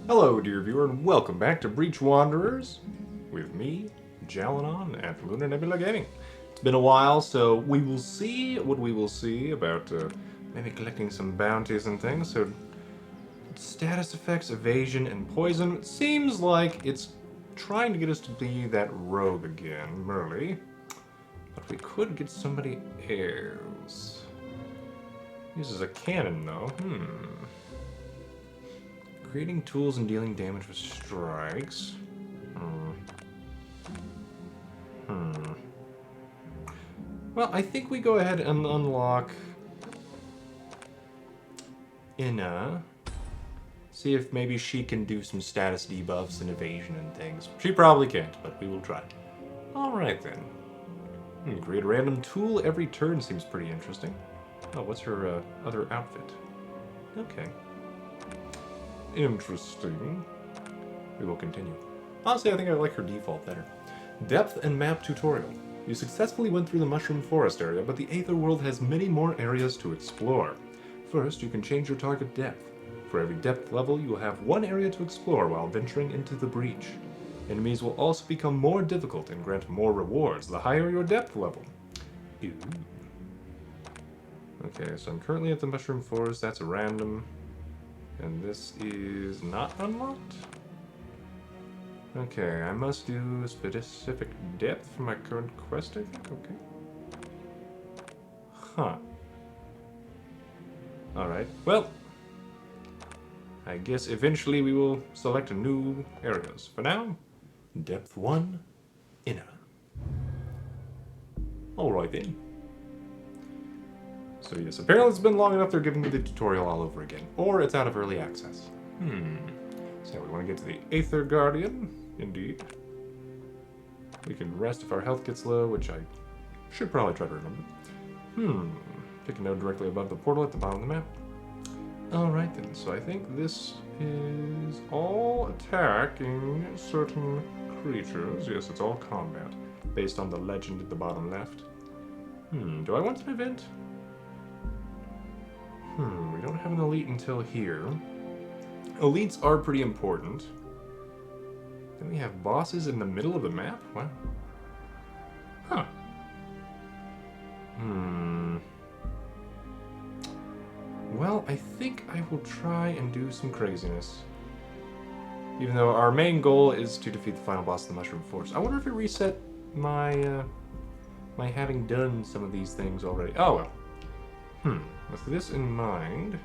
Hello, dear viewer, and welcome back to Breach Wanderers with me, Jalanon, at Lunar Nebula Gaming. It's been a while, so we will see what we will see about maybe collecting some bounties and things. So, status effects, evasion, and poison. It seems like it's trying to get us to be that rogue again, Merly. But we could get somebody else. Uses a cannon, though. Creating tools and dealing damage with strikes. Well, I think we go ahead and unlock Inna. See if maybe she can do some status debuffs and evasion and things. She probably can't, but we will try. Alright then. Create a random tool every turn seems pretty interesting. Oh, what's her other outfit? Okay. Interesting. We will continue. Honestly, I think I like her default better. Depth and map tutorial. You successfully went through the Mushroom Forest area, but the Aether World has many more areas to explore. First, you can change your target depth. For every depth level, you will have one area to explore while venturing into the breach. Enemies will also become more difficult and grant more rewards the higher your depth level. Ew. Okay, so I'm currently at the Mushroom Forest. That's a random. And this is not unlocked? Okay, I must do a specific depth for my current quest, I think? Okay. Huh. Alright, well, I guess eventually we will select new areas. For now, depth 1, inner. Alright then. So yes, apparently it's been long enough they're giving me the tutorial all over again. Or it's out of early access. So we want to get to the Aether Guardian. Indeed. We can rest if our health gets low, which I should probably try to remember. Pick a node directly above the portal at the bottom of the map. Alright then, so I think this is all attacking certain creatures. Yes, it's all combat, based on the legend at the bottom left. Do I want an event? We don't have an elite until here. Elites are pretty important. Then we have bosses in the middle of the map? Wow. Huh. Well, I think I will try and do some craziness. Even though our main goal is to defeat the final boss of the Mushroom Forest. I wonder if it reset my, my having done some of these things already. Oh well. With this in mind,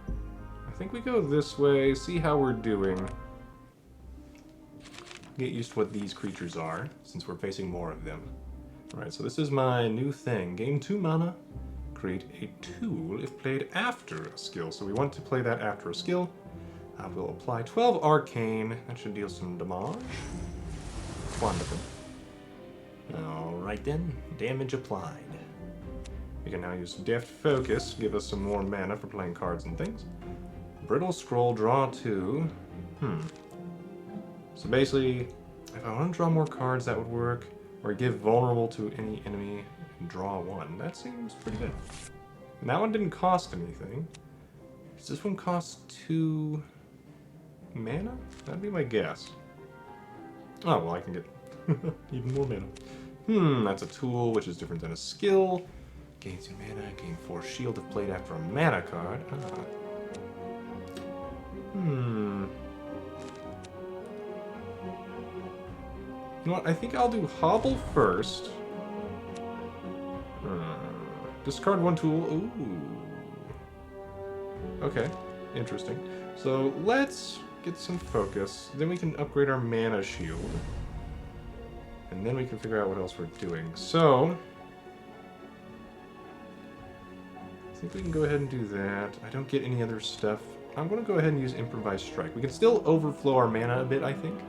I think we go this way, see how we're doing. Get used to what these creatures are, since we're facing more of them. Alright, so this is my new thing. Gain 2 mana, create a tool if played after a skill. So we want to play that after a skill. We'll apply 12 Arcane. That should deal some damage. Wonderful. Alright then, damage applied. We can now use Deft Focus, give us some more mana for playing cards and things. Brittle Scroll, draw 2. So basically, if I want to draw more cards, that would work. Or give vulnerable to any enemy and draw 1. That seems pretty good. And that one didn't cost anything. Does this one cost 2 mana? That'd be my guess. Oh, well, I can get even more mana. That's a tool, which is different than a skill. Gain 2 mana, gain 4 shield if played after a mana card. You know what, I think I'll do Hobble first. Discard 1 tool. Ooh. Okay, interesting. So let's get some focus. Then we can upgrade our mana shield. And then we can figure out what else we're doing. So I think we can go ahead and do that. I don't get any other stuff. I'm going to go ahead and use Improvise Strike. We can still overflow our mana a bit, I think.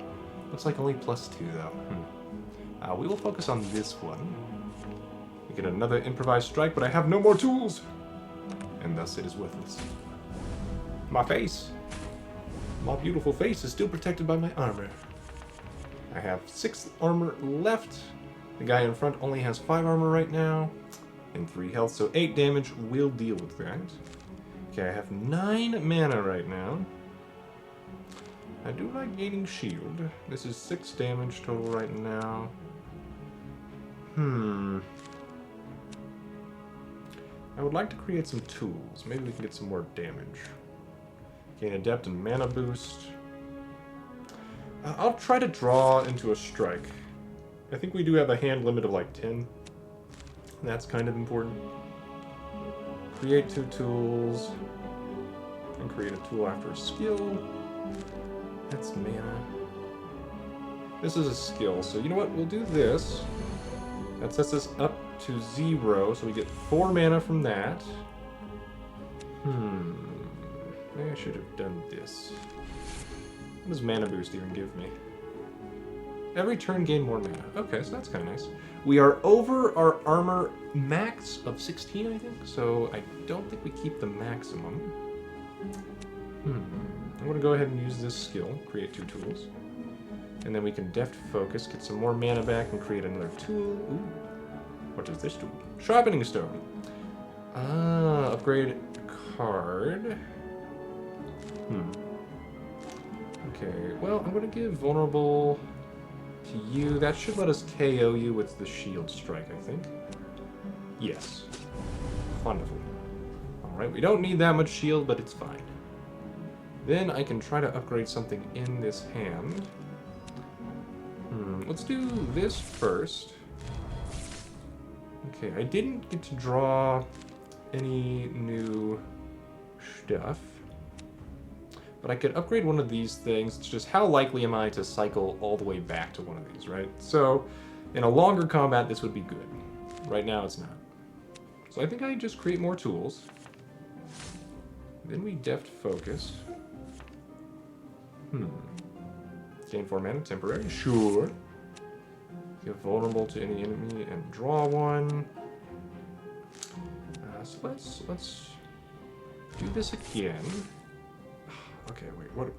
Looks like only +2, though. We will focus on this one. We get another Improvise Strike, but I have no more tools! And thus it is worthless. My face! My beautiful face is still protected by my armor. I have 6 armor left. The guy in front only has 5 armor right now. And 3 health, so 8 damage will deal with that. Okay, I have 9 mana right now. I do like gaining shield. This is 6 damage total right now. I would like to create some tools. Maybe we can get some more damage. Gain adept and mana boost. I'll try to draw into a strike. I think we do have a hand limit of like 10. That's kind of important. Create 2 tools. And create a tool after a skill. That's mana. This is a skill, so you know what? We'll do this. That sets us up to 0, so we get 4 mana from that. Maybe I should have done this. What does mana boost even give me? Every turn gain more mana. Okay, so that's kind of nice. We are over our armor max of 16, I think, so I don't think we keep the maximum. I'm going to go ahead and use this skill, create 2 tools. And then we can deft focus, get some more mana back, and create another tool. Ooh. What is this tool? Sharpening stone. Upgrade card. Okay, well, I'm going to give vulnerable to you. That should let us KO you with the shield strike, I think. Yes. Wonderful. Alright, we don't need that much shield, but it's fine. Then I can try to upgrade something in this hand. Let's do this first. Okay, I didn't get to draw any new stuff. But I could upgrade one of these things. It's just how likely am I to cycle all the way back to one of these, right? So, in a longer combat, this would be good. Right now, it's not. So I think I just create more tools. Then we deft focus. Gain 4 mana, temporary, sure. Get vulnerable to any enemy and draw 1. So let's do this again. Okay, wait, what?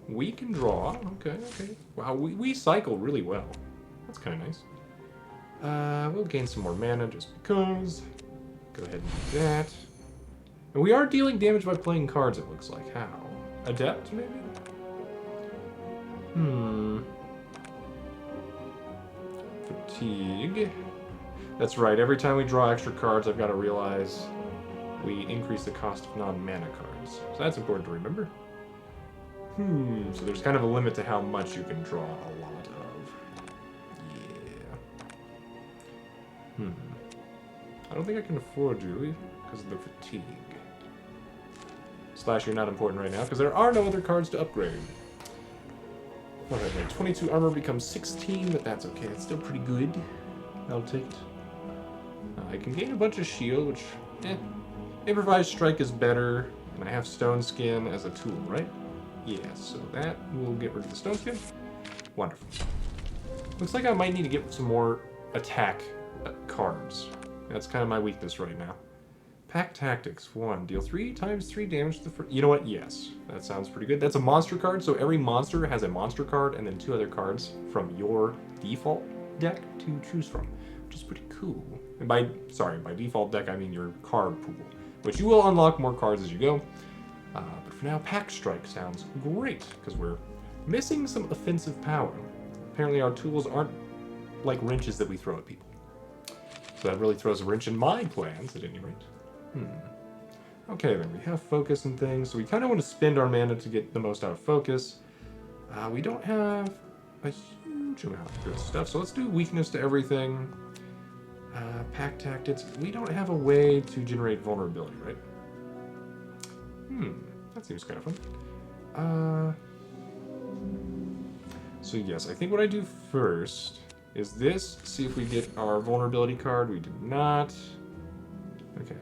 We can draw. Okay. Wow, we cycle really well. That's kind of nice. We'll gain some more mana just because. Go ahead and do that. And we are dealing damage by playing cards, it looks like. How? Adept, maybe? Fatigue. That's right, every time we draw extra cards, I've got to realize we increase the cost of non-mana cards. So that's important to remember. So there's kind of a limit to how much you can draw a lot of. Yeah. I don't think I can afford you because of the fatigue. Slash, you're not important right now because there are no other cards to upgrade. Alright, my 22 armor becomes 16, but that's okay. It's still pretty good. I'll take it. I can gain a bunch of shield, which, improvised strike is better, and I have stone skin as a tool, right? Yeah, so that will get rid of the stone skin. Wonderful. Looks like I might need to get some more attack cards. That's kind of my weakness right now. Pack Tactics, 1. Deal 3 times 3 damage to the first... You know what? Yes. That sounds pretty good. That's a monster card, so every monster has a monster card and then 2 other cards from your default deck to choose from, which is pretty cool. And by default deck, I mean your card pool, which you will unlock more cards as you go. But for now, Pack Strike sounds great, because we're missing some offensive power. Apparently our tools aren't like wrenches that we throw at people. So that really throws a wrench in my plans, at any rate. Okay, then we have focus and things, so we kind of want to spend our mana to get the most out of focus. We don't have a huge amount of good stuff, so let's do weakness to everything. Pack Tactics. We don't have a way to generate vulnerability, right? That seems kind of fun. So yes, I think what I do first is this. See if we get our vulnerability card. We do not. Okay.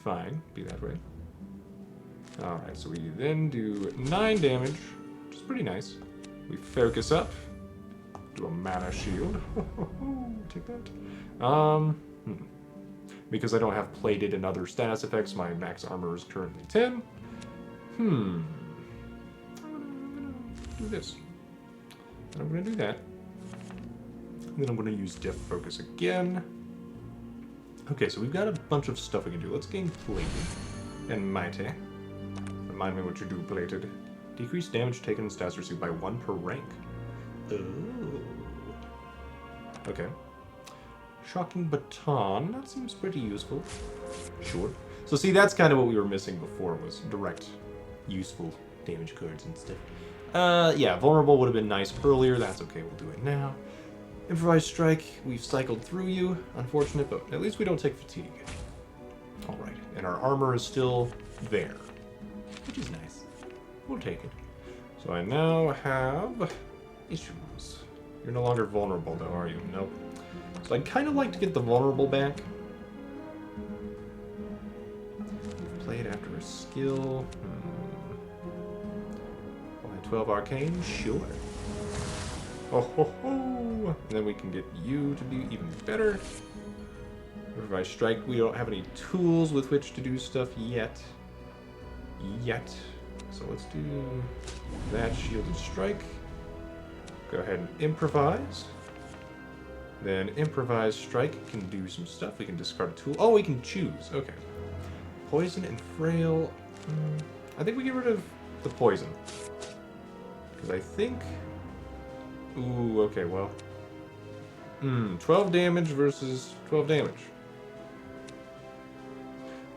Fine. Be that way. Alright, so we then do 9 damage, which is pretty nice. We focus up. Do a mana shield. Take that. Because I don't have plated and other status effects, my max armor is currently 10. I'm gonna do this. And I'm gonna do that. And then I'm gonna use depth focus again. Okay, so we've got a bunch of stuff we can do. Let's gain plated. and mighty. Remind me what you do, plated. Decrease damage taken in stats received by 1 per rank. Oh. Okay. Shocking baton. That seems pretty useful. Sure. So see, that's kind of what we were missing before, was direct, useful damage cards and stuff. Yeah, vulnerable would have been nice earlier. That's okay, we'll do it now. Improvised strike, we've cycled through you. Unfortunate, but at least we don't take fatigue. Alright, and our armor is still there, which is nice. We'll take it. So I now have issues. You're no longer vulnerable, though, are you? Nope. So I'd kind of like to get the vulnerable back. Play it after a skill. 12 arcane, sure. Oh ho ho! And then we can get you to be even better. Improvised strike. We don't have any tools with which to do stuff yet. So let's do that shielded strike. Go ahead and improvise. Then improvised strike can do some stuff. We can discard a tool. Oh, we can choose. Okay. Poison and frail. I think we get rid of the poison. Because I think... Ooh, okay, well... 12 damage versus 12 damage.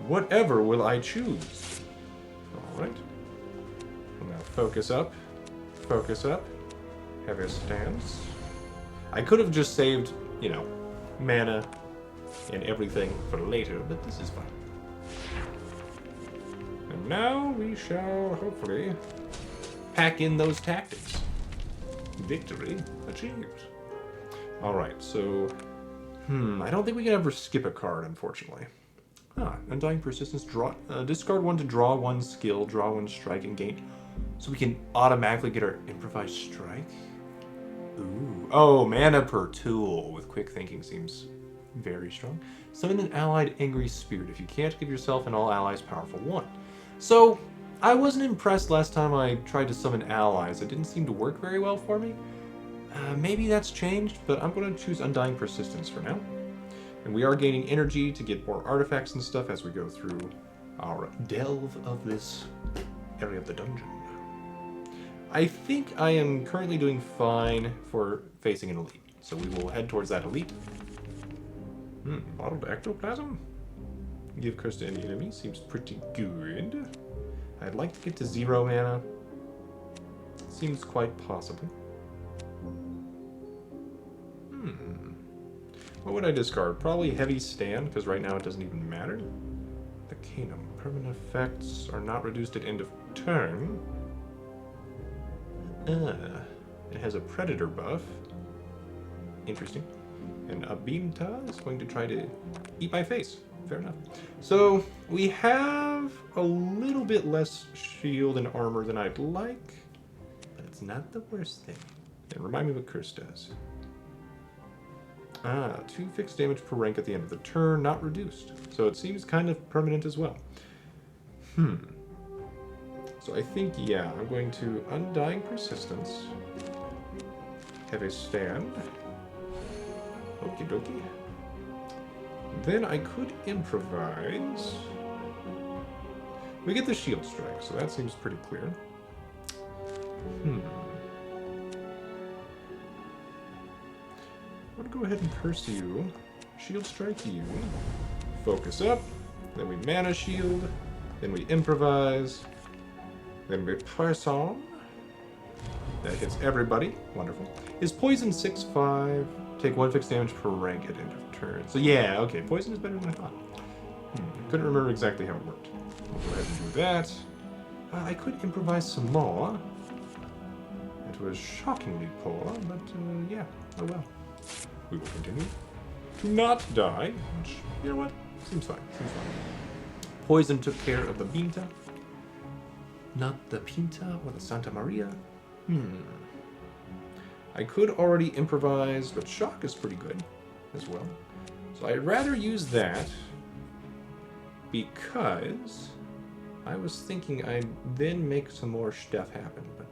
Whatever will I choose? Alright. Now focus up. Focus up. Heavier stance. I could have just saved, you know, mana and everything for later, but this is fine. And now we shall hopefully pack in those tactics. Victory achieved. Alright, so... I don't think we can ever skip a card, unfortunately. Undying Persistence. Discard 1 to draw 1 skill, draw 1 strike, and gain... So we can automatically get our Improvised Strike? Ooh. Oh, mana per tool with Quick Thinking seems very strong. Summon an allied Angry Spirit if you can't give yourself and all allies powerful 1. So... I wasn't impressed last time I tried to summon allies. It didn't seem to work very well for me. Maybe that's changed, but I'm going to choose Undying Persistence for now. And we are gaining energy to get more artifacts and stuff as we go through our delve of this area of the dungeon. I think I am currently doing fine for facing an elite. So we will head towards that elite. Bottled ectoplasm? Give curse to any enemy. Seems pretty good. I'd like to get to 0 mana. Seems quite possible. What would I discard? Probably Heavy Stand, because right now it doesn't even matter. The Canum. Permanent effects are not reduced at end of turn. It has a Predator buff. Interesting. And Abinta is going to try to eat my face. Fair enough. So, we have a little bit less shield and armor than I'd like, but it's not the worst thing. And remind me what Curse does. 2 fixed damage per rank at the end of the turn, not reduced. So it seems kind of permanent as well. So I think, yeah, I'm going to Undying Persistence. Have a stand. Okie dokie. Then I could improvise. We get the shield strike, so that seems pretty clear. I'm gonna go ahead and curse you. Shield strike you. Focus up. Then we mana shield. Then we improvise. Then we poison. That hits everybody. Wonderful. Is poison 6/5? Take 1 fixed damage per rank at end of turn. So yeah, okay, poison is better than I thought. Couldn't remember exactly how it worked. We'll go ahead and do that. I could improvise some more. It was shockingly poor, but yeah, oh well. We will continue to not die, which, you know what, seems fine, Poison took care of the Pinta. Not the Pinta or the Santa Maria. I could already improvise, but shock is pretty good as well. So I'd rather use that because I was thinking I'd then make some more stuff happen, but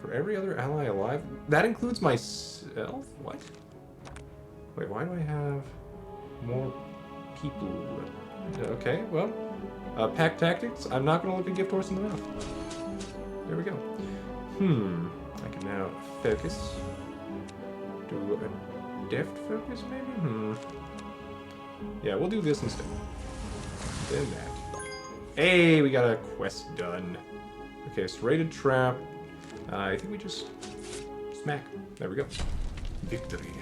for every other ally alive, that includes myself? What? Wait, why do I have... More people. Okay, well, pack tactics. I'm not going to look a gift horse in the mouth. There we go. I can now focus. Do a deft focus, maybe? Yeah, we'll do this instead. Then that. Hey, we got a quest done. Okay, serrated trap. I think we just smack. There we go. Victory.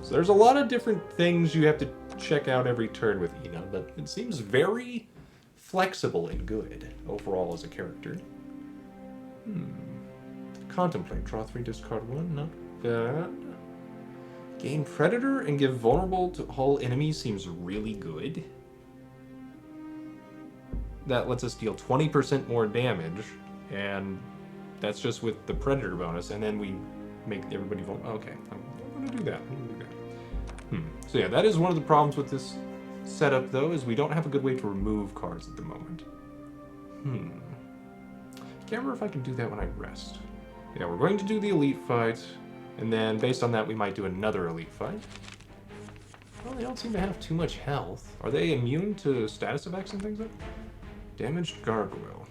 So there's a lot of different things you have to check out every turn with Ina, but it seems very flexible and good overall as a character. Contemplate. Draw 3, discard 1. Not bad. Gain Predator and give vulnerable to all enemies seems really good. That lets us deal 20% more damage, and that's just with the Predator bonus, and then we make everybody vulnerable. Okay, I'm gonna do that. So yeah, that is one of the problems with this setup, though, is we don't have a good way to remove cards at the moment. Can't remember if I can do that when I rest. Yeah, we're going to do the elite fight, and then based on that, we might do another elite fight. Well, they don't seem to have too much health. Are they immune to status effects and things like that? Damaged Gargoyle.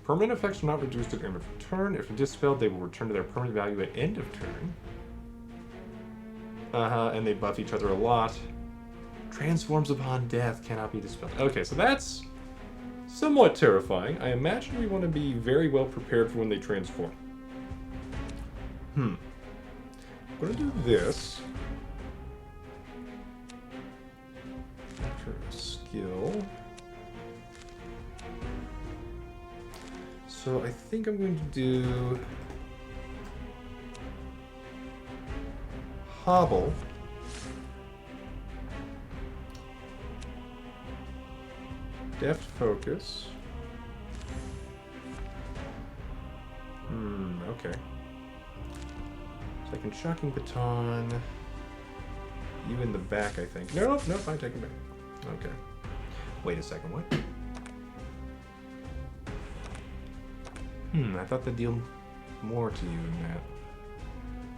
Permanent effects are not reduced at end of turn. If dispelled, they will return to their permanent value at end of turn. And they buff each other a lot. Transforms upon death, cannot be dispelled. Okay, so that's somewhat terrifying. I imagine we want to be very well prepared for when they transform. I'm gonna do this. After a skill. So I think I'm going to do Hobble. Deft Focus. Okay. Second Shocking Baton. You in the back, I think. Nope, I take it back. Okay. Wait a second, what? I thought they'd deal more to you than that.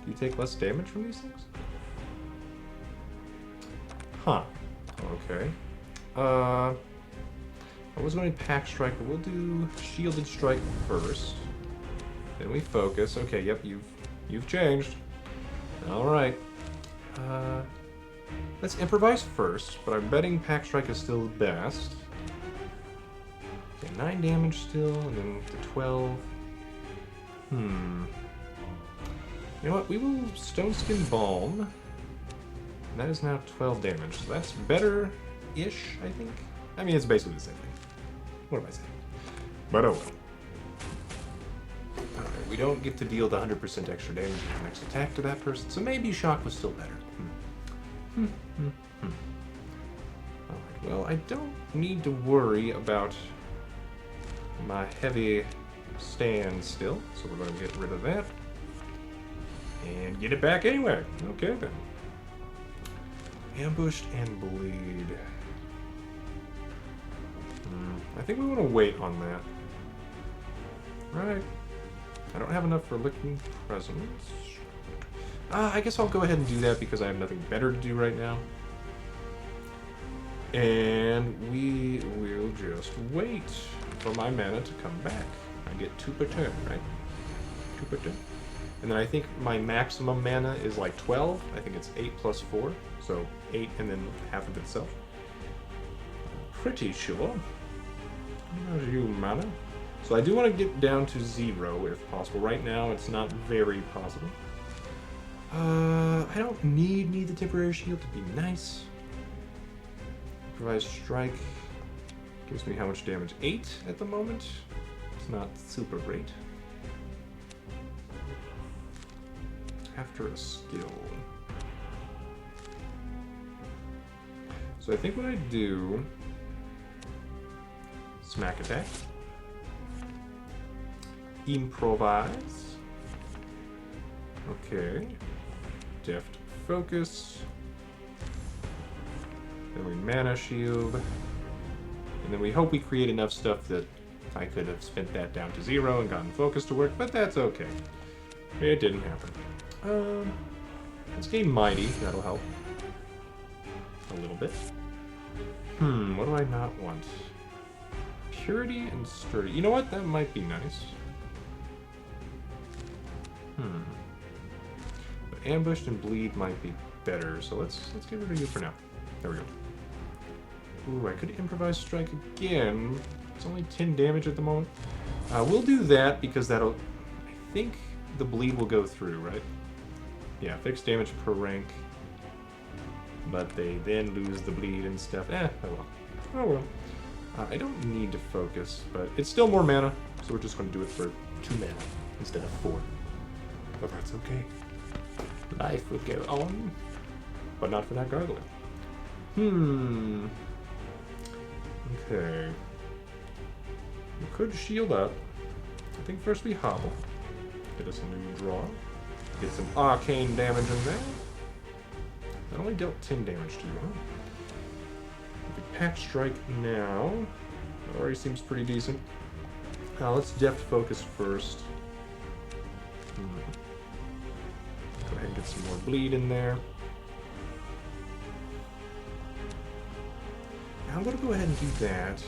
Do you take less damage from these things? Okay. I was going to Pack Strike, but we'll do Shielded Strike first. Then we focus. Okay, yep, you've changed. Alright. Let's improvise first, but I'm betting Pack Strike is still the best. Okay, 9 damage still, and then the 12. You know what? We will Stone Skin Balm. And that is now 12 damage, so that's better-ish, I think. I mean, it's basically the same thing. What am I saying? But oh well. Alright, we don't get to deal the 100% extra damage with the next attack to that person, so maybe Shock was still better. Alright, well, I don't need to worry about my heavy stand still, so we're going to get rid of that. And get it back anyway. Okay, then. Ambushed and Bleed. I think we want to wait on that. Right. I don't have enough for Licking Presence. I guess I'll go ahead and do that because I have nothing better to do right now. And we will just wait for my mana to come back. I get 2 per turn, right? 2 per turn. And then I think my maximum mana is like 12. I think it's 8 plus 4. So 8 and then half of itself. Pretty sure. How's you, mana? So I do want to get down to 0 if possible. Right now it's not very possible. I don't need the temporary shield to be nice. Improvise Strike gives me how much damage? 8 at the moment. It's not super great. After a skill. So I think what I do, Smack Attack, Improvise, okay, Deft Focus, then we Mana Shield, and then we hope we create enough stuff that I could have spent that down to 0 and gotten Focus to work, but that's okay. It didn't happen. Let's gain Mighty, that'll help. a little bit. What do I not want? Purity and sturdy. You know what? That might be nice. But ambushed and bleed might be better, so let's get rid of you for now. There we go. Ooh, I could improvise strike again. It's only 10 damage at the moment. We'll do that because that'll... I think the bleed will go through, right? Yeah, fixed damage per rank. But they then lose the bleed and stuff. Oh well. Oh well. I don't need to focus, but it's still more mana, so we're just going to do it for 2 mana instead of 4. But that's okay. Life will go on. But not for that gargoyle. Okay. We could shield up. I think first we hobble. Get us a new draw. Get some arcane damage in there. That only dealt 10 damage to you, huh? If we pack strike now. That already seems pretty decent. Let's deft focus first. Go ahead and get some more bleed in there. I'm going to go ahead and do that.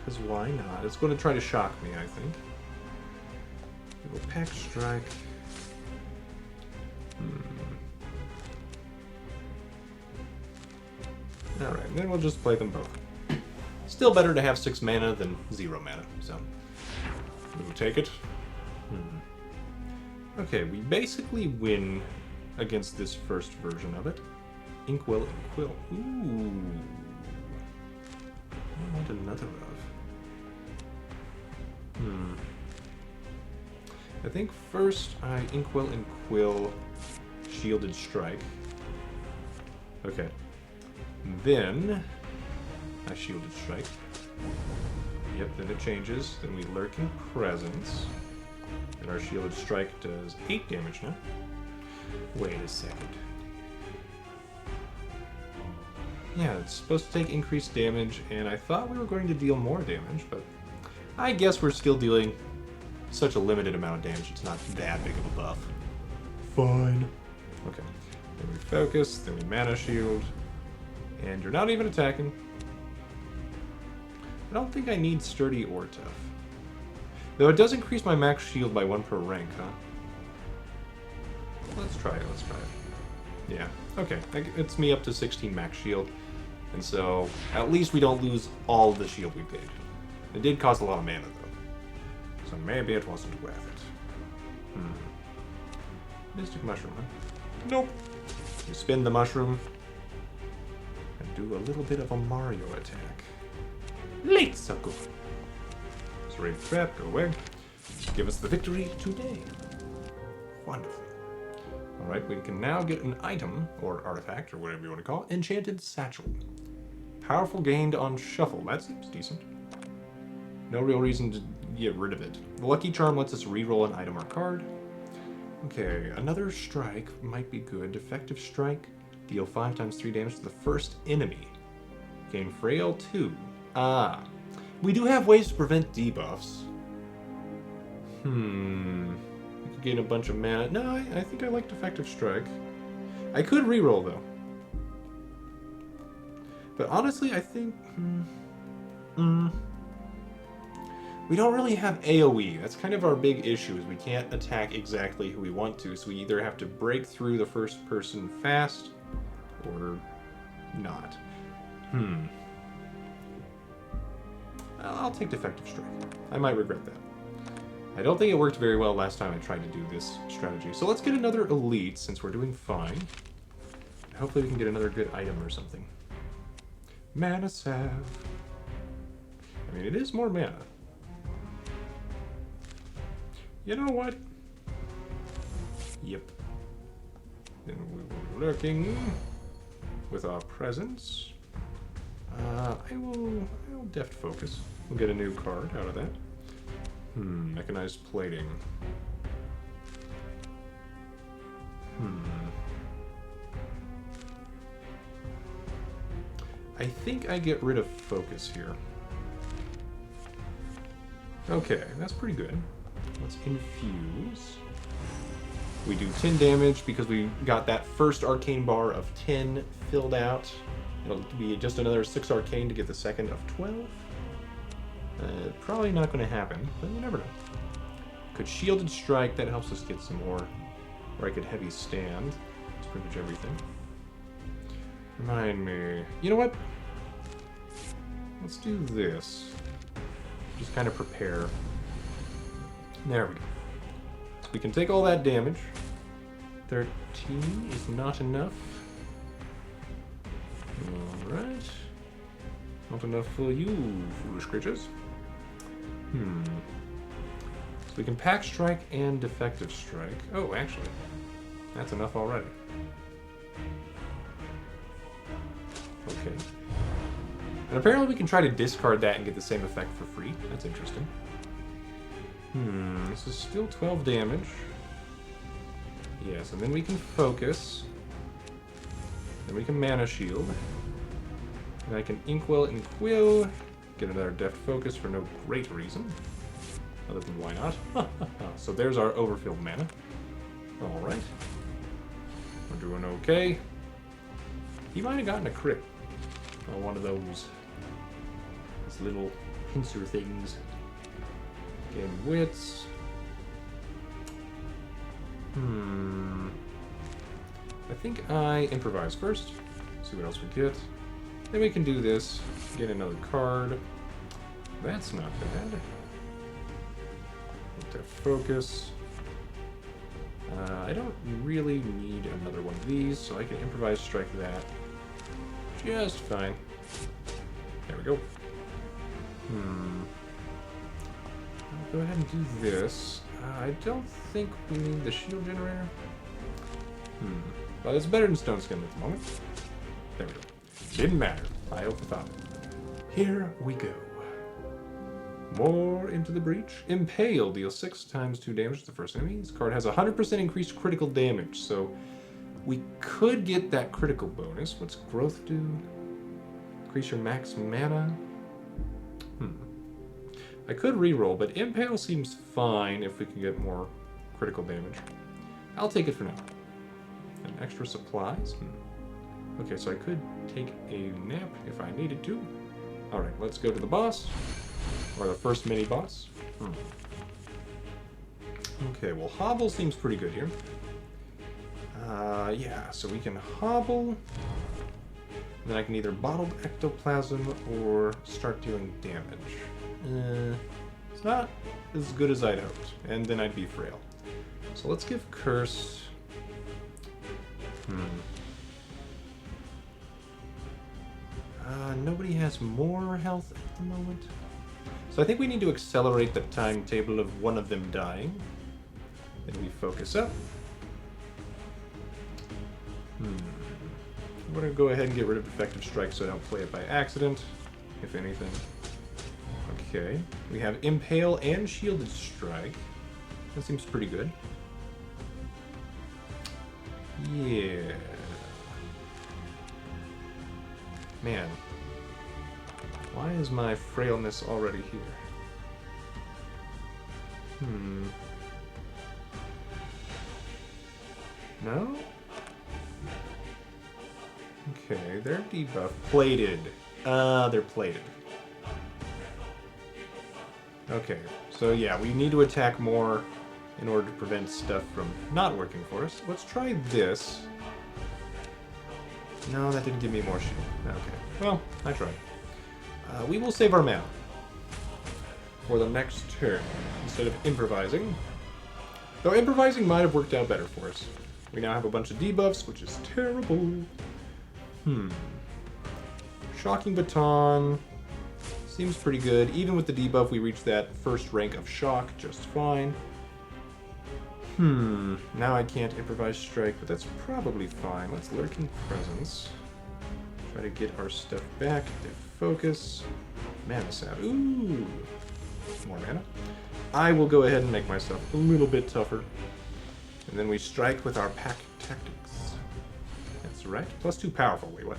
Because why not? It's going to try to shock me, I think. We'll pack strike. Alright, then we'll just play them both. Still better to have 6 mana than 0 mana, so we'll take it. Okay, we basically win against this first version of it. Inkwell and Quill. Ooh. I want another of. I think first I Inkwell and Quill Shielded Strike. Okay. Then I Shielded Strike. Yep, then it changes. Then we Lurking Presence. And our Shielded Strike does 8 damage now. Wait a second. Yeah, it's supposed to take increased damage, and I thought we were going to deal more damage, but I guess we're still dealing such a limited amount of damage, it's not that big of a buff. Fine. Okay. Then we focus, then we mana shield, and you're not even attacking. I don't think I need sturdy or tough. Though it does increase my max shield by 1 per rank, huh? Let's try it, let's try it. Yeah, okay. It's me up to 16 max shield. And so, at least we don't lose all the shield we paid. It did cost a lot of mana, though. So maybe it wasn't worth it. Mystic Mushroom, huh? Nope. You spin the mushroom and do a little bit of a Mario attack. Let's go. Serene Trap, go away. Give us the victory today. Wonderful. Alright, we can now get an item, or artifact, or whatever you want to call it. Enchanted Satchel. Powerful gained on shuffle. That seems decent. No real reason to get rid of it. The Lucky Charm lets us reroll an item or card. Okay, another strike might be good. Defective Strike. Deal 5 times 3 damage to the first enemy. Gain Frail 2. Ah. We do have ways to prevent debuffs. We could gain a bunch of mana. No, I think I like Defective Strike. I could reroll, though. But honestly, I think... We don't really have AoE. That's kind of our big issue, is we can't attack exactly who we want to, so we either have to break through the first person fast, or not. I'll take Defective Strike. I might regret that. I don't think it worked very well last time I tried to do this strategy. So let's get another Elite, since we're doing fine. Hopefully we can get another good item or something. Mana Salve. I mean, it is more mana. You know what? Yep. Then we will be lurking with our presence. I will deft focus. We'll get a new card out of that. Mechanized plating. I think I get rid of focus here. Okay, that's pretty good. Let's infuse. We do 10 damage because we got that first arcane bar of 10 filled out. It'll be just another 6 arcane to get the second of 12. Probably not going to happen, but you never know. Could shielded strike, that helps us get some more. Or I could heavy stand. That's pretty much everything. Remind me. You know what? Let's do this. Just kind of prepare. There we go. So we can take all that damage. 13 is not enough. Alright. Not enough for you, foolish creatures. So we can pack strike and defective strike. Oh, actually. That's enough already. Okay. And apparently we can try to discard that and get the same effect for free. That's interesting. This is still 12 damage. Yes, and then we can focus. Then we can mana shield. And I can inkwell and quill. Get another deft focus for no great reason. Other than why not. So there's our overfilled mana. Alright. We're doing okay. He might have gotten a crit. Oh, one of those little pincer things. Gain wits. I think I improvise first. See what else we get. Then we can do this. Get another card. That's not bad. To focus. I don't really need another one of these, so I can improvise strike that just fine. There we go. I'll go ahead and do this. I don't think we need the shield generator. But it's better than stone skin at the moment. There we go. Didn't matter. I overthought. Here we go. More into the breach. Impale deals 6 times 2 damage to the first enemy. This card has 100% increased critical damage, so we could get that critical bonus. What's growth do? Increase your max mana. I could reroll, but Impale seems fine if we can get more critical damage. I'll take it for now. And extra supplies? Okay, so I could take a nap if I needed to. Alright, let's go to the boss. Or the first mini-boss. Okay, well, Hobble seems pretty good here. Yeah, so we can Hobble. Then I can either Bottled Ectoplasm or start dealing damage. It's not as good as I'd hoped. And then I'd be frail. So let's give Curse. Nobody has more health at the moment. So I think we need to accelerate the timetable of one of them dying. Then we focus up. I'm going to go ahead and get rid of Defective Strike so I don't play it by accident, if anything. Okay. We have Impale and Shielded Strike. That seems pretty good. Yeah. Man. Why is my frailness already here? No? Okay, they're debuffed. Plated. They're plated. Okay, so yeah, we need to attack more in order to prevent stuff from not working for us. Let's try this. No, that didn't give me more shield. Okay, well, I tried. We will save our mana for the next turn instead of improvising. Though improvising might have worked out better for us. We now have a bunch of debuffs, which is terrible. Shocking Baton seems pretty good. Even with the debuff, we reached that first rank of shock just fine. Now I can't improvise strike, but that's probably fine. Let's Lurking Presence. Try to get our stuff back. Focus. Mana Sap. Ooh. More mana. I will go ahead and make myself a little bit tougher. And then we strike with our pack tactics. That's right. +2 powerful. Wait, what?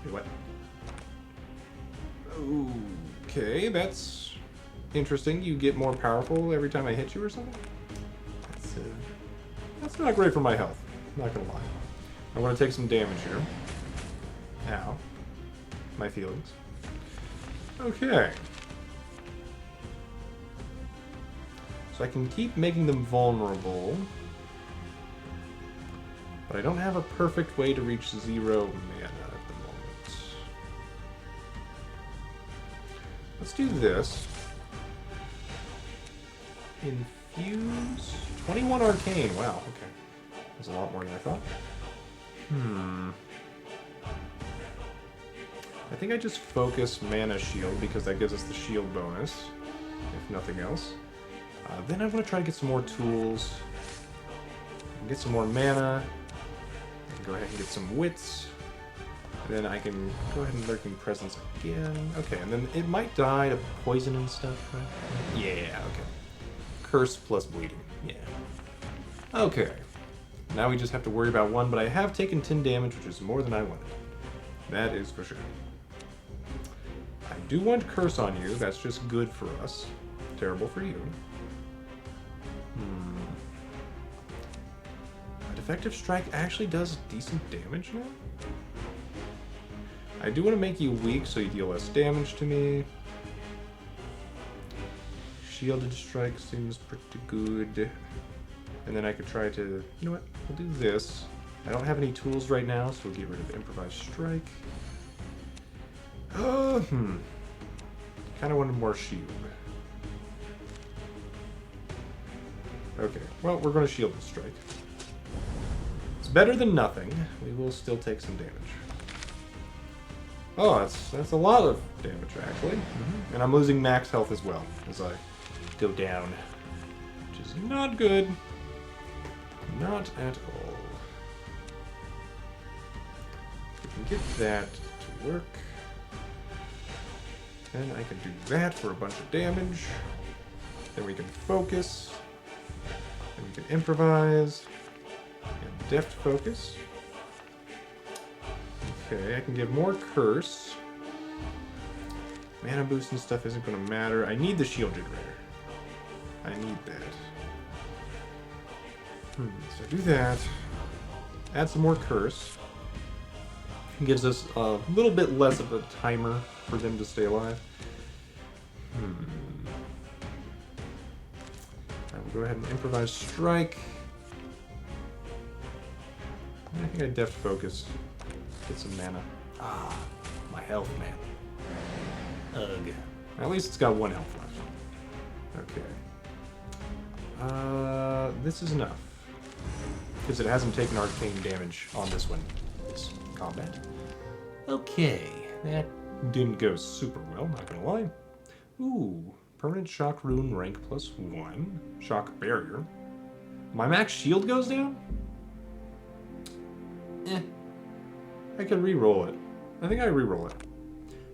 Wait, what? Okay, that's interesting. You get more powerful every time I hit you or something? It's not great for my health. Not gonna lie. I want to take some damage here. Ow. My feelings. Okay. So I can keep making them vulnerable. But I don't have a perfect way to reach 0 mana at the moment. Let's do this. Infuse 21 arcane. Wow, okay. That's a lot more than I thought. I think I just focus mana shield because that gives us the shield bonus, if nothing else. Then I want to try to get some more tools, and get some more mana, and go ahead and get some wits. And then I can go ahead and Lurking Presence again. Okay, and then it might die to poison and stuff, right? Yeah, okay. Curse plus bleeding. Yeah. Okay. Now we just have to worry about one, but I have taken 10 damage, which is more than I wanted. That is for sure. I do want Curse on you. That's just good for us. Terrible for you. A Defective Strike actually does decent damage now? I do want to make you weak so you deal less damage to me. Shielded Strike seems pretty good. And then I could try to... You know what? We'll do this. I don't have any tools right now, so we'll get rid of Improvised Strike. Kind of wanted more shield. Okay, well, we're going to Shielded Strike. It's better than nothing. We will still take some damage. Oh, that's a lot of damage, actually. And I'm losing max health as well as I go down, which is not good. Not at all. We can get that to work. Then I can do that for a bunch of damage. Then we can focus. Then we can improvise. And deft focus. Okay, I can give more curse. Mana boost and stuff isn't going to matter. I need the shield generator. I need that. So do that. Add some more curse. It gives us a little bit less of a timer for them to stay alive. I will go ahead and improvise strike. I think I deft focus. Get some mana. Ah, my health, man. Ugh. At least it's got 1 health left. Okay. This is enough. Because it hasn't taken arcane damage on this one. This combat. Okay. That didn't go super well, not gonna lie. Ooh. Permanent shock rune rank +1. Shock barrier. My max shield goes down? I can re-roll it. I think I re-roll it.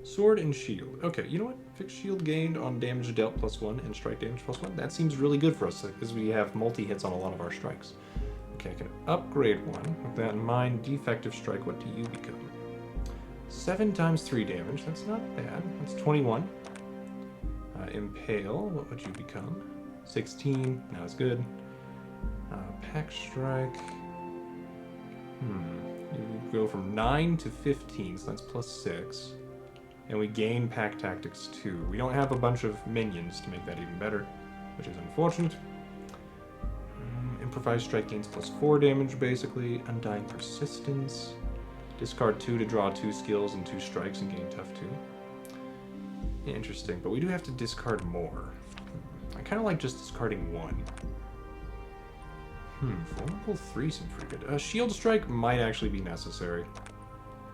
Sword and shield. Okay, you know what? Fixed shield gained on damage dealt +1 and strike damage +1. That seems really good for us because we have multi-hits on a lot of our strikes. Okay, I can upgrade one. With that in mind, defective strike, what do you become? 7 times 3 damage. That's not bad. That's 21. Impale, what would you become? 16. Now it's good. Pack strike. You go from 9 to 15, so that's +6. And we gain pack tactics 2. We don't have a bunch of minions to make that even better, which is unfortunate. Improvised strike gains +4 damage, basically. Undying persistence. Discard 2 to draw 2 skills and 2 strikes and gain tough 2. Interesting, but we do have to discard more. I kind of like just discarding 1. Vulnerable 3 seems pretty good. Shield strike might actually be necessary.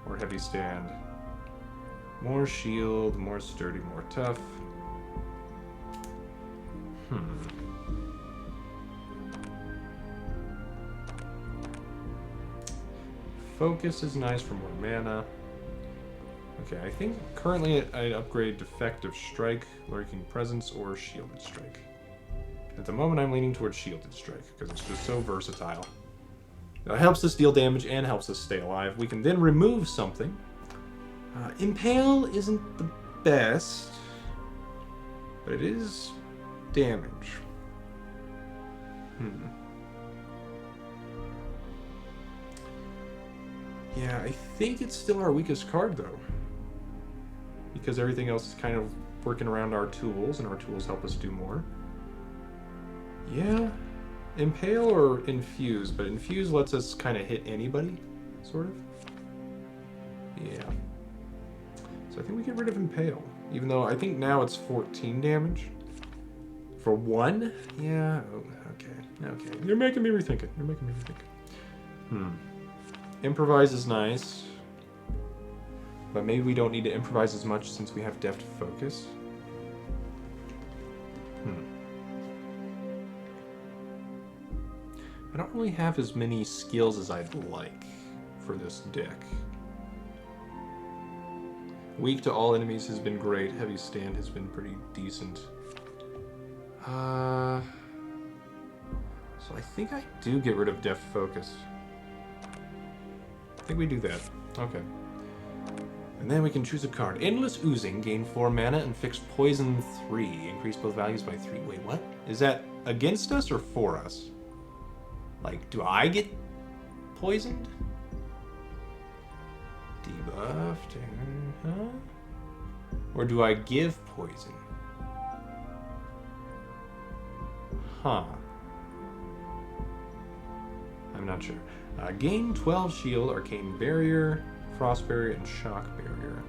Or heavy stand. More shield, more sturdy, more tough. Focus is nice for more mana. Okay, I think currently I'd upgrade Defective Strike, Lurking Presence, or Shielded Strike. At the moment I'm leaning towards Shielded Strike, because it's just so versatile. It helps us deal damage and helps us stay alive. We can then remove something. Impale isn't the best, but it is damage. Yeah, I think it's still our weakest card, though. Because everything else is kind of working around our tools, and our tools help us do more. Yeah. Impale or Infuse, but Infuse lets us kind of hit anybody, sort of. Yeah. So I think we get rid of Impale. Even though I think now it's 14 damage. For 1? Yeah. Oh, okay. Okay. You're making me rethink it. You're making me rethink it. Improvise is nice. But maybe we don't need to improvise as much since we have deft focus. I don't really have as many skills as I'd like for this deck. Weak to all enemies has been great. Heavy stand has been pretty decent. So I think I do get rid of deft focus. I think we do that. Okay. And then we can choose a card. Endless Oozing, gain 4 mana and fix poison 3. Increase both values by 3. Wait, what? Is that against us or for us? Like, do I get poisoned? Debuffed, huh? Or do I give poison? Huh. I'm not sure. Gain 12 shield, arcane barrier, frost barrier, and shock barrier.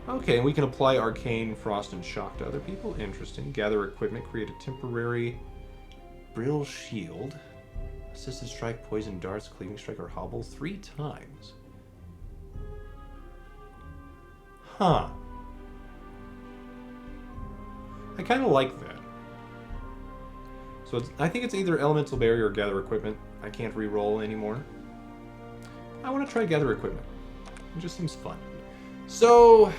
Okay, and we can apply arcane, frost, and shock to other people. Interesting. Gather equipment, create a temporary Brill shield. Assisted strike, poison darts, cleaving strike, or hobble 3 times. Huh. I kind of like that. So I think it's either elemental barrier or gather equipment. I can't re-roll anymore. I want to try gather equipment. It just seems fun. So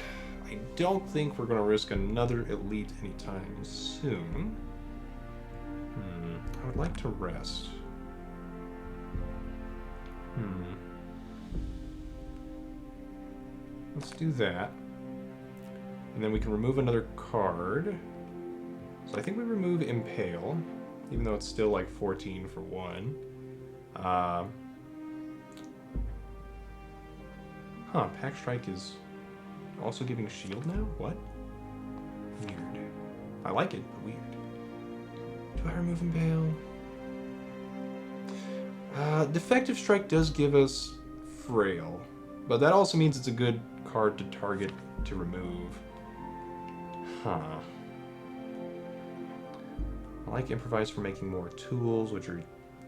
I don't think we're going to risk another elite anytime soon. I would like to rest. Let's do that. And then we can remove another card. So I think we remove Impale, even though it's still like 14 for 1. Pack Strike is also giving shield now? What? Weird. I like it, but weird. Do I remove Impale? Defective Strike does give us Frail, but that also means it's a good card to target to remove. I like Improvise for making more tools, which are